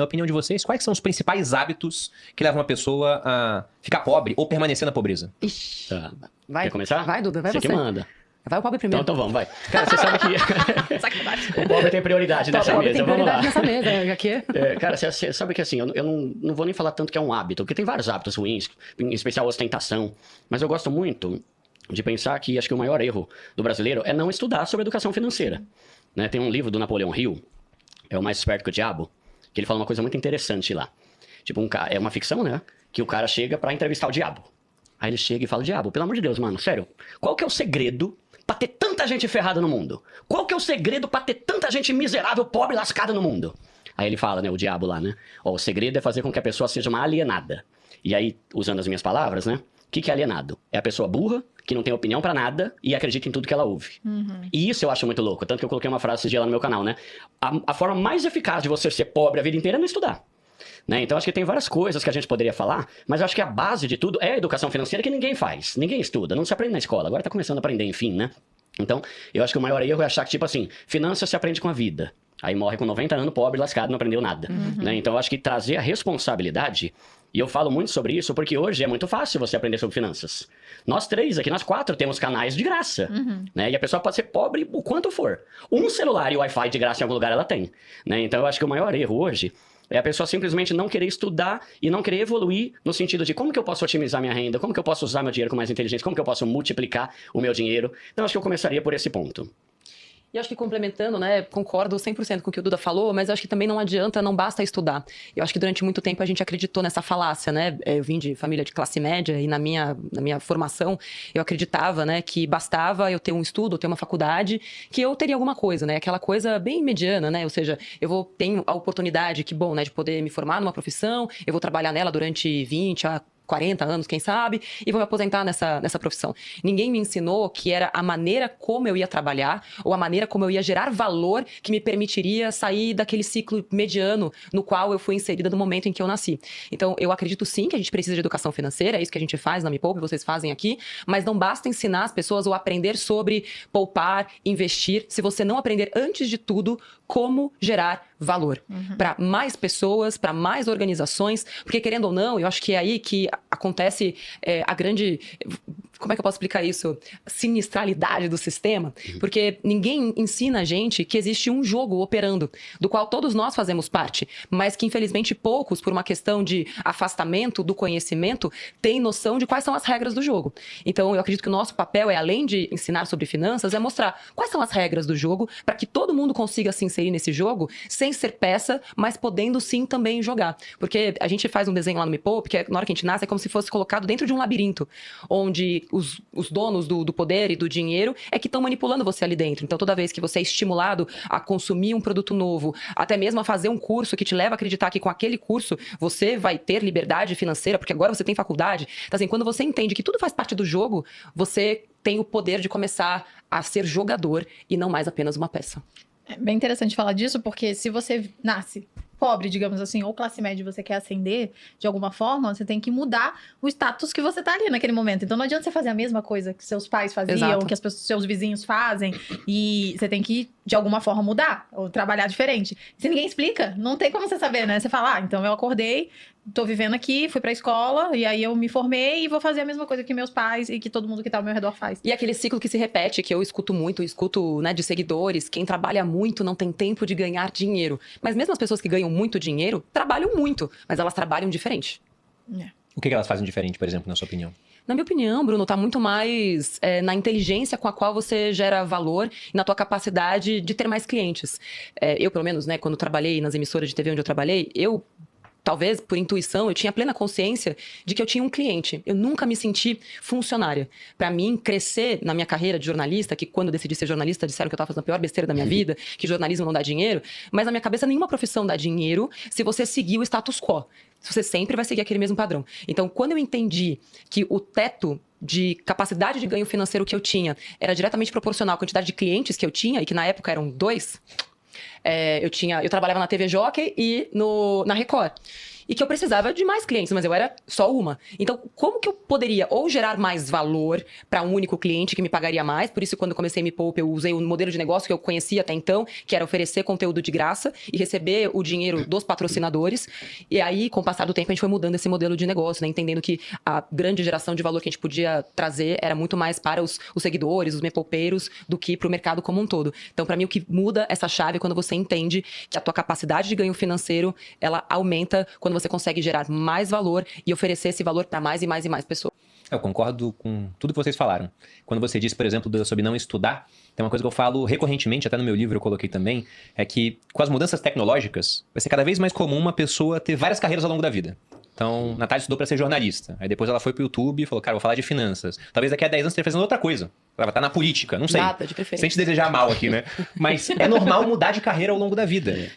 na opinião de vocês, quais são os principais hábitos que levam uma pessoa a ficar pobre ou permanecer na pobreza? Ixi. Tá. Vai. Quer começar? Vai, Duda, vai Você você. que manda. Vai o pobre primeiro. Então vamos, vai. Cara, você sabe que Sacanagem. o pobre tem prioridade nessa O pobre mesa. tem Vamos lá. prioridade nessa mesa. Aqui. Cara, você sabe que assim, eu não vou nem falar tanto que é um hábito, porque tem vários hábitos ruins, em especial a ostentação. Mas eu gosto muito de pensar que acho que o maior erro do brasileiro é não estudar sobre educação financeira. Né? Tem um livro do Napoleão Hill, é o Mais Esperto que o Diabo, que ele fala uma coisa muito interessante lá. Tipo, é uma ficção, né? Que o cara chega pra entrevistar o diabo. Aí ele chega e fala, diabo, pelo amor de Deus, mano, sério, qual que é o segredo pra ter tanta gente ferrada no mundo? Qual que é o segredo pra ter tanta gente miserável, pobre, lascada no mundo? Aí ele fala, né, o diabo lá, né? Ó, o segredo é fazer com que a pessoa seja uma alienada. E aí, usando as minhas palavras, né? O que é alienado? É a pessoa burra, que não tem opinião pra nada e acredita em tudo que ela ouve. E isso eu acho muito louco. Tanto que eu coloquei uma frase esse dia lá no meu canal, né? A forma mais eficaz de você ser pobre a vida inteira é não estudar. Né? Então, acho que tem várias coisas que a gente poderia falar, mas acho que a base de tudo é a educação financeira que ninguém faz. Ninguém estuda, não se aprende na escola. Agora tá começando a aprender, enfim, né? Então, eu acho que o maior erro é achar que, tipo assim, finanças se aprende com a vida. Aí morre com 90 anos, pobre, lascado, não aprendeu nada. Né? Então, eu acho que trazer a responsabilidade, e eu falo muito sobre isso porque hoje é muito fácil você aprender sobre finanças. Nós três aqui, nós quatro, temos canais de graça. Né? E a pessoa pode ser pobre o quanto for. Um celular e Wi-Fi de graça em algum lugar ela tem. Né? Então, eu acho que o maior erro hoje é a pessoa simplesmente não querer estudar e não querer evoluir no sentido de como que eu posso otimizar minha renda, como que eu posso usar meu dinheiro com mais inteligência, como que eu posso multiplicar o meu dinheiro. Então, acho que eu começaria por esse ponto. E acho que complementando, né, concordo 100% com o que o Duda falou, mas acho que também não adianta, não basta estudar. Eu acho que durante muito tempo a gente acreditou nessa falácia, né? Eu vim de família de classe média e na minha formação eu acreditava, né, que bastava eu ter um estudo, ter uma faculdade, que eu teria alguma coisa, né? Aquela coisa bem mediana, né? Ou seja, eu tenho a oportunidade, que bom, né, de poder me formar numa profissão, eu vou trabalhar nela durante 20 a 40 anos, quem sabe, e vou me aposentar nessa profissão. Ninguém me ensinou que era a maneira como eu ia trabalhar ou a maneira como eu ia gerar valor que me permitiria sair daquele ciclo mediano no qual eu fui inserida no momento em que eu nasci. Então, eu acredito sim que a gente precisa de educação financeira, é isso que a gente faz na Me Poupe, vocês fazem aqui, mas não basta ensinar as pessoas ou aprender sobre poupar, investir, se você não aprender antes de tudo como gerar valor para mais pessoas, para mais organizações, porque querendo ou não, eu acho que é aí que acontece a grande, como é que eu posso explicar isso? Sinistralidade do sistema, porque ninguém ensina a gente que existe um jogo operando, do qual todos nós fazemos parte, mas que infelizmente poucos, por uma questão de afastamento do conhecimento, têm noção de quais são as regras do jogo. Então eu acredito que o nosso papel é, além de ensinar sobre finanças, é mostrar quais são as regras do jogo para que todo mundo consiga se inserir nesse jogo sem ser peça, mas podendo sim também jogar. Porque a gente faz um desenho lá no Me Poupe, que na hora que a gente nasce é como se fosse colocado dentro de um labirinto, onde os donos do poder e do dinheiro é que estão manipulando você ali dentro. Então toda vez que você é estimulado a consumir um produto novo, até mesmo a fazer um curso que te leva a acreditar que com aquele curso você vai ter liberdade financeira, porque agora você tem faculdade. Então assim, quando você entende que tudo faz parte do jogo, você tem o poder de começar a ser jogador e não mais apenas uma peça. É bem interessante falar disso, porque se você nasce pobre, digamos assim, ou classe média, você quer ascender de alguma forma, você tem que mudar o status que você tá ali naquele momento. Então não adianta você fazer a mesma coisa que seus pais faziam, Exato. que seus vizinhos fazem, e você tem que, de alguma forma, mudar, ou trabalhar diferente. Se ninguém explica, não tem como você saber, né? Você fala, então eu acordei, tô vivendo aqui, fui pra escola, e aí eu me formei e vou fazer a mesma coisa que meus pais e que todo mundo que tá ao meu redor faz. E aquele ciclo que se repete, que eu escuto muito, né, de seguidores, quem trabalha muito não tem tempo de ganhar dinheiro. Mas mesmo as pessoas que ganham muito dinheiro, trabalham muito, mas elas trabalham diferente. O que elas fazem diferente, por exemplo, na sua opinião? Na minha opinião, Bruno, tá muito mais na inteligência com a qual você gera valor e na tua capacidade de ter mais clientes. Eu, pelo menos, né, quando trabalhei nas emissoras de TV onde eu trabalhei, talvez por intuição, eu tinha plena consciência de que eu tinha um cliente. Eu nunca me senti funcionária. Para mim, crescer na minha carreira de jornalista, que quando eu decidi ser jornalista, disseram que eu estava fazendo a pior besteira da minha vida, que jornalismo não dá dinheiro, mas na minha cabeça nenhuma profissão dá dinheiro se você seguir o status quo. Você sempre vai seguir aquele mesmo padrão. Então, quando eu entendi que o teto de capacidade de ganho financeiro que eu tinha era diretamente proporcional à quantidade de clientes que eu tinha, e que na época eram 2... eu trabalhava na TV Jockey e na Record. E que eu precisava de mais clientes, mas eu era só uma. Então, como que eu poderia ou gerar mais valor para um único cliente que me pagaria mais? Por isso, quando eu comecei Me Poupe, eu usei um modelo de negócio que eu conhecia até então, que era oferecer conteúdo de graça e receber o dinheiro dos patrocinadores. E aí, com o passar do tempo, a gente foi mudando esse modelo de negócio, né? Entendendo que a grande geração de valor que a gente podia trazer era muito mais para os seguidores, os mepoupeiros, do que para o mercado como um todo. Então, para mim, o que muda essa chave é quando você entende que a tua capacidade de ganho financeiro, ela aumenta quando você consegue gerar mais valor e oferecer esse valor para mais e mais e mais pessoas. Eu concordo com tudo que vocês falaram. Quando você disse, por exemplo, sobre não estudar, tem uma coisa que eu falo recorrentemente, até no meu livro eu coloquei também, é que com as mudanças tecnológicas, vai ser cada vez mais comum uma pessoa ter várias carreiras ao longo da vida. Então, Natália estudou para ser jornalista. Aí depois ela foi pro YouTube e falou, cara, vou falar de finanças. Talvez daqui a 10 anos esteja fazendo outra coisa. Ela vai estar na política, não sei. Nada, de preferência. Sem te desejar mal aqui, né? Mas é normal mudar de carreira ao longo da vida.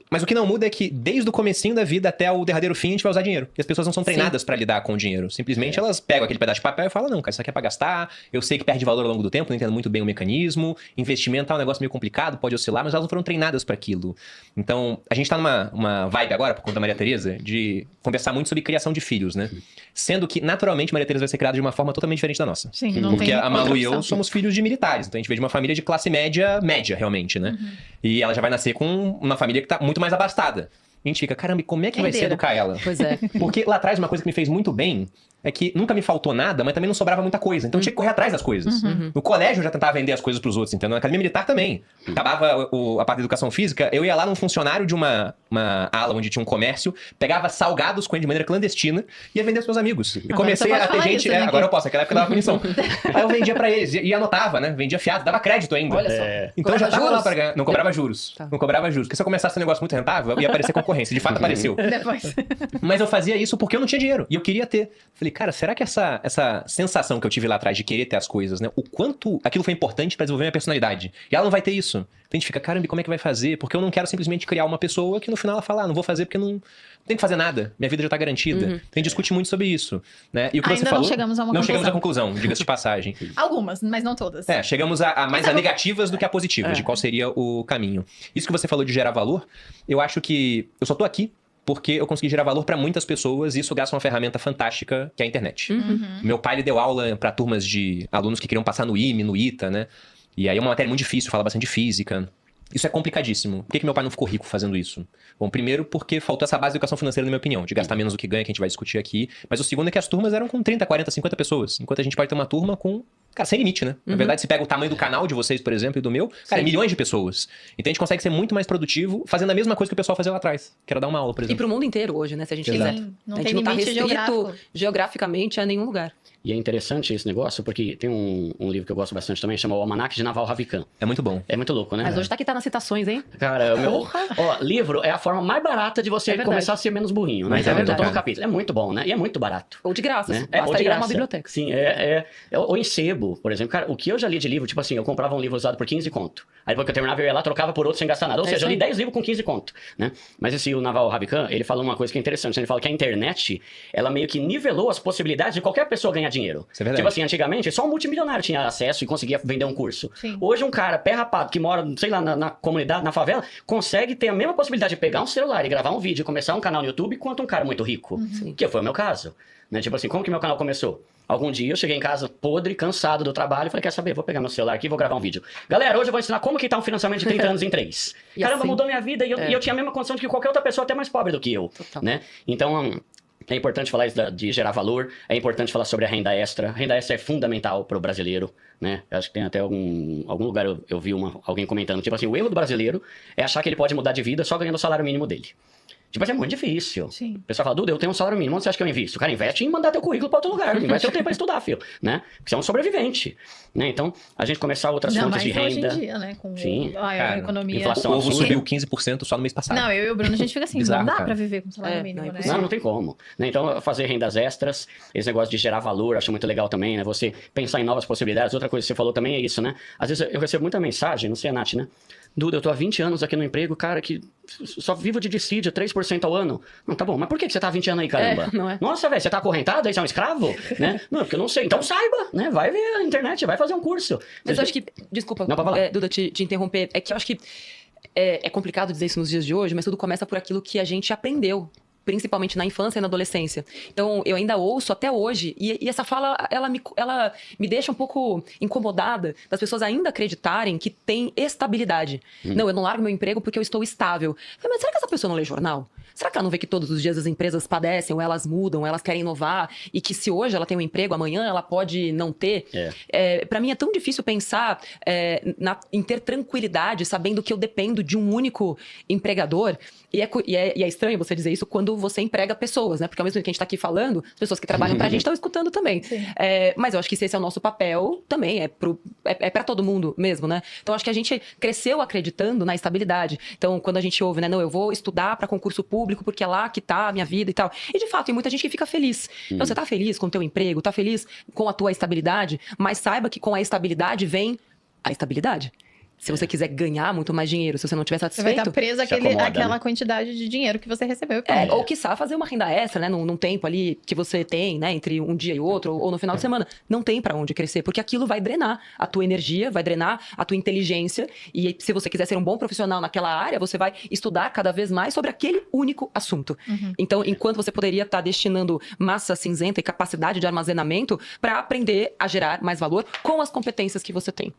Mas o que não muda é que, desde o comecinho da vida até o derradeiro fim, a gente vai usar dinheiro. E as pessoas não são treinadas para lidar com o dinheiro. Simplesmente elas pegam aquele pedaço de papel e falam, não, cara, isso aqui é pra gastar, eu sei que perde valor ao longo do tempo, não entendo muito bem o mecanismo, investimento é um negócio meio complicado, pode oscilar, mas elas não foram treinadas para aquilo. Então, a gente tá numa vibe agora, por conta da Maria Tereza, de conversar muito sobre criação de filhos, né? Sendo que, naturalmente, Maria Tereza vai ser criada de uma forma totalmente diferente da nossa. Sim, não Porque tem a Malu outra e eu opção. somos filhos de militares, então a gente veio de uma família de classe média, realmente, né? E ela já vai nascer com uma família que tá muito mais abastada. A gente fica, caramba, e como é que vai ser Herdeira. educar ela? Pois é. Porque lá atrás, uma coisa que me fez muito bem é que nunca me faltou nada, mas também não sobrava muita coisa. Então eu tinha que correr atrás das coisas. No colégio eu já tentava vender as coisas pros outros, entendeu? Na academia militar também. Acabava a parte da educação física, eu ia lá num funcionário de uma ala onde tinha um comércio, pegava salgados com ele de maneira clandestina e ia vender pros meus amigos. E Agora comecei você pode a ter falar gente... isso, né, agora que- eu posso, naquela época dava punição. Aí eu vendia pra eles e anotava, né? Vendia fiado, dava crédito ainda. Olha só. Então eu já Cobrava tava lá juros? pra ganhar. Não cobrava juros. Tá. Não cobrava juros. Porque se eu começasse um negócio muito rentável, ia aparecer concorrência. De fato apareceu. Depois. Mas eu fazia isso porque eu não tinha dinheiro. E eu queria ter. Falei, cara, será que essa sensação que eu tive lá atrás de querer ter as coisas, né? O quanto aquilo foi importante pra desenvolver minha personalidade. E ela não vai ter isso. Então a gente fica, caramba, e como é que vai fazer? Porque eu não quero simplesmente criar uma pessoa que no final ela fala, não vou fazer porque não tem que fazer nada. Minha vida já tá garantida. Então a gente discute muito sobre isso, né? E o que Ainda você não falou... chegamos a uma Não chegamos à conclusão. conclusão, diga-se de passagem. Algumas, mas não todas. Chegamos mais a negativas do que a positivas, de qual seria o caminho. Isso que você falou de gerar valor, eu acho que eu só tô aqui porque eu consegui gerar valor para muitas pessoas e isso graças a uma ferramenta fantástica que é a internet. Meu pai ele deu aula para turmas de alunos que queriam passar no IME, no ITA, né? E aí é uma matéria muito difícil, fala bastante de física. Isso é complicadíssimo. Por que meu pai não ficou rico fazendo isso? Bom, primeiro porque faltou essa base de educação financeira, na minha opinião, de gastar menos do que ganha, que a gente vai discutir aqui. Mas o segundo é que as turmas eram com 30, 40, 50 pessoas. Enquanto a gente pode ter uma turma com, cara, sem limite, né? Na verdade, se pega o tamanho do canal de vocês, por exemplo, e do meu, cara, Sim. milhões de pessoas. Então a gente consegue ser muito mais produtivo fazendo a mesma coisa que o pessoal fazia lá atrás. Que era dar uma aula, por E exemplo. pro mundo inteiro hoje, né? Se a gente Exato. quiser. Sim, não A gente tem não tá limite restrito geográfico. geograficamente a nenhum lugar. E é interessante esse negócio, porque tem um livro que eu gosto bastante também, chama O Almanaque de Naval Ravikant. É muito bom. É muito louco, né? Mas hoje tá nas citações, hein? Cara, o meu... Porra! Ó, livro é a forma mais barata de você É verdade. começar a ser menos burrinho, né? Mas é Então, eu tô verdade. no capítulo. É muito bom, né? E é muito barato. Ou de graça. Né? Basta ou de ir a uma graça. biblioteca. Sim, ou em sebo, por exemplo. Cara, o que eu já li de livro, tipo assim, eu comprava um livro usado por 15 conto. Aí depois que eu terminava, eu ia lá, trocava por outro sem gastar nada. Ou É seja, isso eu li aí. 10 livros com 15 conto, né? Mas esse, o Naval Ravikant, ele fala uma coisa que é interessante. Ele fala que a internet, ela meio que nivelou as possibilidades de qualquer pessoa ganhar dinheiro. Isso é verdade. Tipo assim, antigamente, só um multimilionário tinha acesso e conseguia vender um curso. Sim. Hoje, um cara pé rapado que mora, sei lá, na comunidade, na favela, consegue ter a mesma possibilidade de pegar um celular e gravar um vídeo e começar um canal no YouTube quanto um cara muito rico. Sim. Que foi o meu caso. Né? Tipo assim, como que meu canal começou? Algum dia eu cheguei em casa podre, cansado do trabalho, e falei, quer saber, vou pegar meu celular aqui e vou gravar um vídeo. Galera, hoje eu vou ensinar como que tá um financiamento de 30 anos em 3. E Caramba, assim, mudou minha vida e eu tinha a mesma condição de que qualquer outra pessoa, até mais pobre do que eu. Total. Né? Então, é importante falar isso de gerar valor, é importante falar sobre a renda extra. A renda extra é fundamental para o brasileiro, né? Acho que tem até algum lugar eu vi alguém comentando, tipo assim, o erro do brasileiro é achar que ele pode mudar de vida só ganhando o salário mínimo dele. Tipo assim, é muito difícil. Sim. O pessoal fala, Duda, eu tenho um salário mínimo, onde você acha que eu invisto? Cara, investe em mandar teu currículo para outro lugar, investe teu tempo para estudar, filho, né? Porque você é um sobrevivente, né? Então, a gente começar outras Não, fontes mas de hoje renda. em dia, né? Com Sim. a Cara, economia. O inflação ovo absurda. subiu 15% só no mês passado. Não, eu e o Bruno, a gente fica assim, Bizarro, não dá cara. pra viver com salário É, mínimo, não é né? impossível. Não tem como. Né? Então, fazer rendas extras, esse negócio de gerar valor, acho muito legal também, né? Você pensar em novas possibilidades. Outra coisa que você falou também é isso, né? Às vezes eu recebo muita mensagem, não sei a Nath, né? Duda, eu tô há 20 anos aqui no emprego, cara, que só vivo de dissídio, 3% ao ano. Não, tá bom, mas por que você tá há 20 anos aí, caramba? Não é? Nossa, velho, você tá acorrentado aí, você é um escravo? Né? Não, porque eu não sei. Então saiba, né? Vai ver a internet, vai fazer um curso. Mas eu acho que, desculpa, Não, pode falar. Duda, te interromper, é que eu acho que É complicado dizer isso nos dias de hoje, mas tudo começa por aquilo que a gente aprendeu, principalmente na infância e na adolescência. Então, eu ainda ouço até hoje, e essa fala, ela me deixa um pouco incomodada das pessoas ainda acreditarem que tem estabilidade. Não, eu não largo meu emprego porque eu estou estável. Mas será que essa pessoa não lê jornal? Será que ela não vê que todos os dias as empresas padecem, ou elas mudam, ou elas querem inovar, e que se hoje ela tem um emprego, amanhã ela pode não ter? Para mim é tão difícil pensar em ter tranquilidade, sabendo que eu dependo de um único empregador. E é estranho você dizer isso quando você emprega pessoas, né? Porque ao mesmo tempo que a gente tá aqui falando, as pessoas que trabalham pra gente estão escutando também. Mas eu acho que se esse é o nosso papel, também é pra todo mundo mesmo, né? Então acho que a gente cresceu acreditando na estabilidade. Então quando a gente ouve, né? Não, eu vou estudar pra concurso público porque é lá que tá a minha vida e tal. E de fato, tem muita gente que fica feliz. Então você tá feliz com o teu emprego, tá feliz com a tua estabilidade, mas saiba que com a estabilidade vem a estabilidade. Se você quiser ganhar muito mais dinheiro, se você não estiver satisfeito... Você vai estar preso àquela quantidade de dinheiro que você recebeu. Ou quiçá fazer uma renda extra, né? Num tempo ali que você tem, né? Entre um dia e outro, ou no final de semana. Não tem pra onde crescer, porque aquilo vai drenar a tua energia, vai drenar a tua inteligência. E se você quiser ser um bom profissional naquela área, você vai estudar cada vez mais sobre aquele único assunto. Então, enquanto você poderia estar destinando massa cinzenta e capacidade de armazenamento pra aprender a gerar mais valor com as competências que você tem.